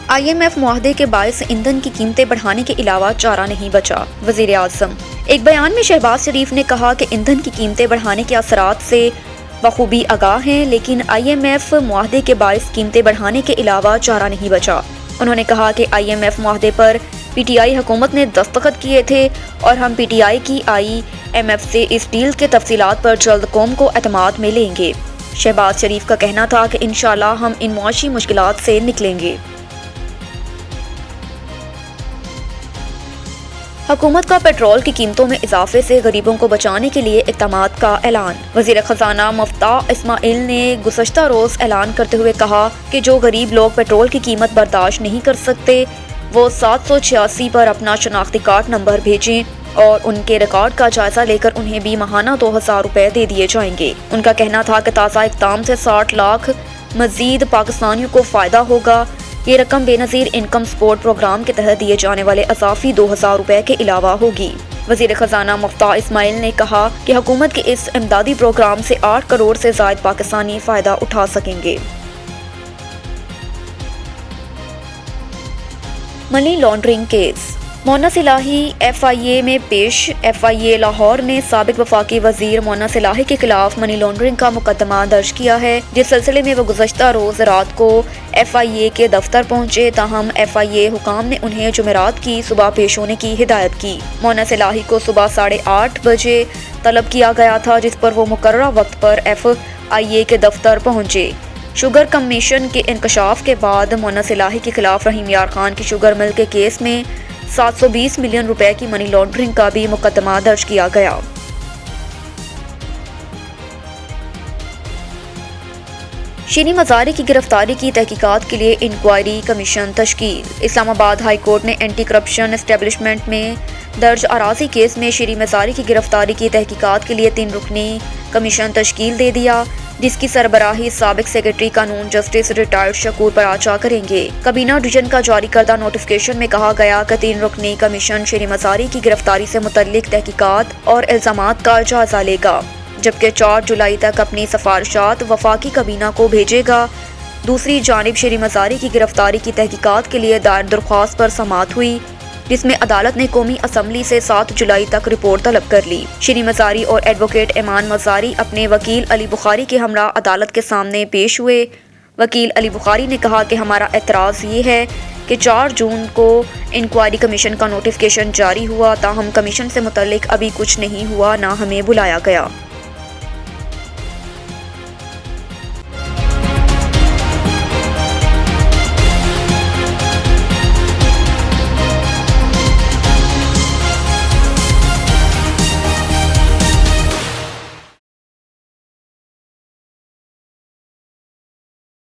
IMF मुआहदे के बायस ईंधन की कीमतें बढ़ाने के अलावा चारा नहीं बचा। वज़ीर आज़म एक बयान में शहबाज शरीफ ने कहा कि ईंधन की कीमतें बढ़ाने के असरात से बखूबी आगाह हैं, लेकिन IMF मुआहदे के बायस कीमतें बढ़ाने के अलावा चारा नहीं बचा। उन्होंने कहा कि IMF मुआहदे पर PTI हुकूमत ने दस्तखत किए थे और हम PTI की IMF से इस डील के तफसीलात पर जल्द कौम को एतमाद में लेंगे। शहबाज शरीफ का कहना था कि इंशाअल्लाह हम इन मुआशी मुश्किलात से निकलेंगे। हुकूमत का पेट्रोल की कीमतों में इजाफे से गरीबों को बचाने के लिए इक़दामात का ऐलान। वज़ीर ख़ज़ाना मुफ्ताह इस्माइल ने गुज़श्ता रोज़ ऐलान करते हुए कहा कि जो गरीब लोग पेट्रोल की कीमत बर्दाश्त नहीं कर सकते वो 786 पर अपना शनाख्ती कार्ड नंबर भेजें और उनके रिकॉर्ड का जायजा लेकर उन्हें भी माहाना 2000 रुपए दे दिए जाएंगे। उनका कहना था कि ताज़ा इक़दाम से 60 लाख मजीद पाकिस्तानियों को फ़ायदा होगा। ये रकम बेनज़ीर इनकम सपोर्ट प्रोग्राम के तहत दिए जाने वाले अज़ाफ़ी 2000 रुपए के अलावा होगी। वज़ीर ख़ज़ाना मुफ्ताह इस्माइल ने कहा कि हुकूमत के इस इमदादी प्रोग्राम से 8 करोड़ से ज़ायद पाकिस्तानी फ़ायदा उठा सकेंगे। Money laundering case. Mona Silahi FIA में पेश। FIA लाहौर ने साबिक वफाकी वजीर मोना सिलाही के खिलाफ मनी लॉन्ड्रिंग का मुकदमा दर्ज किया है, जिस सिलसिले में वो गुज़श्ता रोज़ रात को FIA के दफ्तर पहुंचे। ताहम FIA हुकाम ने उन्हें जुमेरात की सुबह पेश होने की हिदायत की। मोना सिलाही को सुबह 8:30 बजे तलब किया गया था, जिस पर वो मुकर्ररा वक्त पर FIA के दफ्तर पहुंचे। शुगर कमीशन के इंकशाफ के बाद मोना सिलाही के खिलाफ रहीम यार खान की शुगर मिल के केस में 720 मिलियन रुपए की मनी लॉन्ड्रिंग का भी मुकदमा दर्ज किया गया। शीरी मज़ारी की गिरफ्तारी की तहकीकात के लिए इंक्वायरी कमीशन तश्कील। इस्लामाबाद हाई कोर्ट ने एंटी करप्शन एस्टेब्लिशमेंट में दर्ज अराजी केस में शीरी मज़ारी की गिरफ्तारी की तहकीकात के लिए 3 रुकनी कमीशन तश्कील दे दिया, जिसकी सरबराही साबिक सेक्रेटरी कानून जस्टिस रिटायर्ड शकूर पराचा करेंगे। काबीना डिवीजन का जारी करदा नोटिफिकेशन में कहा गया कि 3 रुकनी कमीशन शीरी मज़ारी की गिरफ्तारी से मुतल्लिक तहकीकात और इल्ज़ामात का जायजा लेगा, जबकि 4 जुलाई तक अपनी सिफारिशात वफाकी काबीना को भेजेगा। दूसरी जानिब शीरी मज़ारी की गिरफ्तारी की तहकीकात के लिए दायर दरख्वास्त पर समाअत हुई, जिसमें अदालत ने कौमी असम्बली से 7 जुलाई तक रिपोर्ट तलब कर ली। शीरी मज़ारी और एडवोकेट ईमान मज़ारी अपने वकील अली बुखारी के हमरा अदालत के सामने पेश हुए। वकील अली बुखारी ने कहा कि हमारा एतराज़ ये है कि 4 जून को इंक्वायरी कमीशन का नोटिफिकेशन जारी हुआ, ताहम कमीशन से मुतल्लिक अभी कुछ नहीं हुआ, ना हमें बुलाया गया।